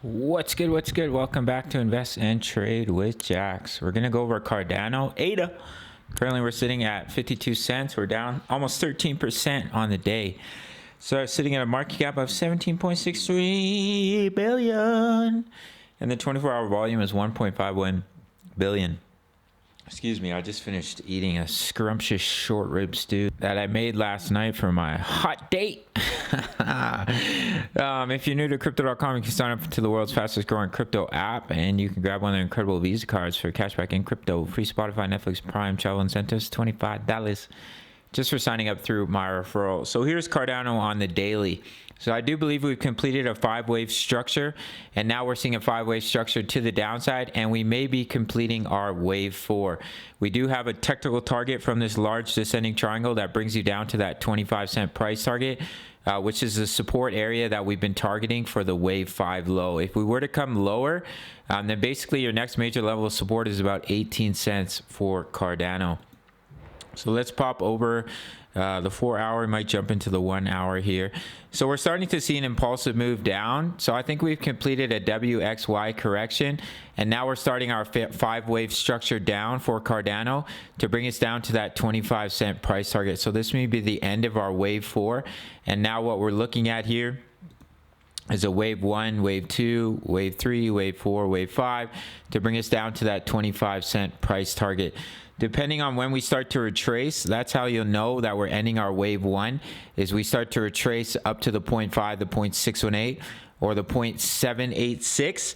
What's good? What's good? Welcome back to Invest and Trade with Jax. We're gonna go over Cardano, ADA. Currently, we're sitting at 52 cents. We're down almost 13% on the day. So sitting at a market cap of 17.63 billion, and the 24-hour volume is 1.51 billion. Excuse me, I just finished eating a scrumptious short rib stew that I made last night for my hot date. If you're new to crypto.com, you can sign up to the world's fastest growing crypto app, and you can grab one of their incredible Visa cards for cashback in crypto, free Spotify, Netflix, Prime, travel incentives, $25 just for signing up through my referral. So here's Cardano on the daily. So I do believe we've completed a 5-wave structure, and now we're seeing a 5-wave structure to the downside, and we may be completing our wave 4. We do have a technical target from this large descending triangle that brings you down to that 25-cent price target, which is the support area that we've been targeting for the wave 5 low. If we were to come lower, then basically your next major level of support is about 18 cents for Cardano. So let's pop over the 4-hour. We might jump into the 1-hour here. So we're starting to see an impulsive move down. So I think we've completed a WXY correction, and now we're starting our 5-wave structure down for Cardano to bring us down to that 25-cent price target. So this may be the end of our wave 4, and now what we're looking at here is a wave 1, wave 2, wave 3, wave 4, wave 5 to bring us down to that 25-cent price target. Depending on when we start to retrace, that's how you'll know that we're ending our wave 1, is we start to retrace up to the 0.5, the 0.618, or the 0.786.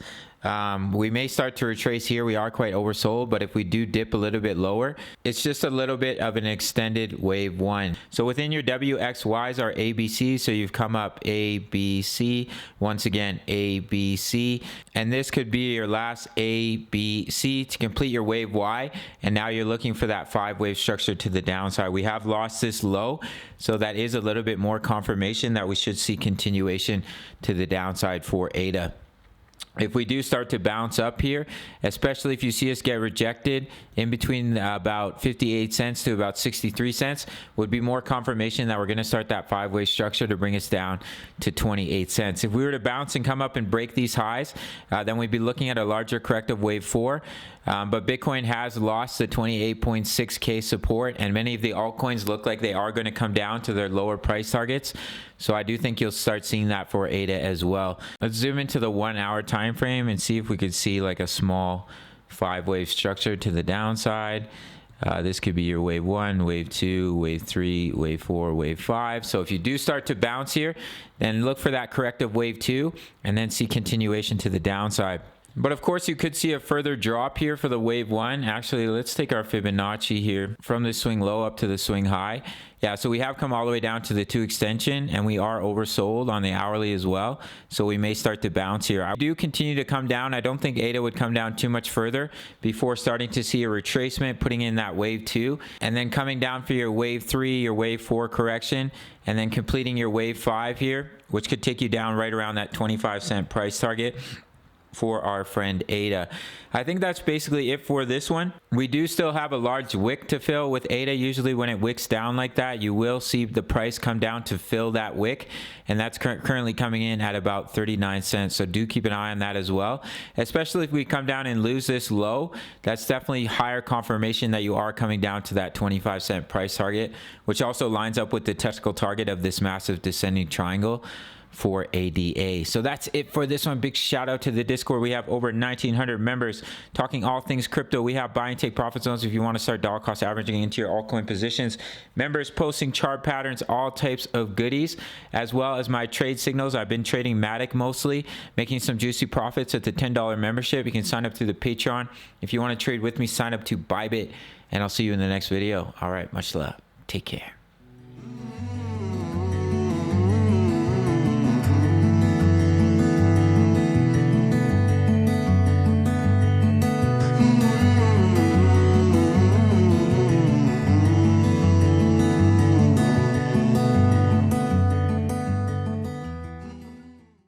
We may start to retrace here. We are quite oversold, but if we do dip a little bit lower, it's just a little bit of an extended wave 1. So within your WXYs are ABC. So you've come up ABC, once again, ABC, and this could be your last ABC to complete your wave Y. And now you're looking for that 5-wave structure to the downside. We have lost this low, so that is a little bit more confirmation that we should see continuation to the downside for ADA. If we do start to bounce up here, especially if you see us get rejected in between about 58 cents to about 63 cents, would be more confirmation that we're going to start that 5-wave structure to bring us down to 28 cents. If we were to bounce and come up and break these highs, then we'd be looking at a larger corrective wave 4. But Bitcoin has lost the 28.6K support, and many of the altcoins look like they are going to come down to their lower price targets. So I do think you'll start seeing that for ADA as well. Let's zoom into the 1-hour time frame and see if we could see like a small 5-wave structure to the downside. This could be your wave 1, wave 2, wave 3, wave 4, wave 5. So if you do start to bounce here, then look for that corrective wave 2 and then see continuation to the downside. But of course, you could see a further drop here for the wave 1. Actually, let's take our Fibonacci here from the swing low up to the swing high. Yeah, so we have come all the way down to the 2 extension, and we are oversold on the hourly as well. So we may start to bounce here. I do continue to come down. I don't think ADA would come down too much further before starting to see a retracement, putting in that wave 2, and then coming down for your wave 3, your wave 4 correction, and then completing your wave 5 here, which could take you down right around that 25-cent price target for our friend ADA. I think that's basically it for this one. We do still have a large wick to fill with ADA. Usually when it wicks down like that, you will see the price come down to fill that wick, and that's currently coming in at about 39 cents. So do keep an eye on that as well, especially if we come down and lose this low. That's definitely higher confirmation that you are coming down to that 25-cent price target, which also lines up with the technical target of this massive descending triangle for ADA. So that's it for this one. Big shout out to the Discord. We have over 1,900 members talking all things crypto. We have buy and take profit zones if you want to start dollar cost averaging into your altcoin positions. Members posting chart patterns, all types of goodies, as well as my trade signals. I've been trading Matic mostly, making some juicy profits at the $10 membership. You can sign up through the Patreon. If you want to trade with me, sign up to Bybit, and I'll see you in the next video. All right, much love. Take care.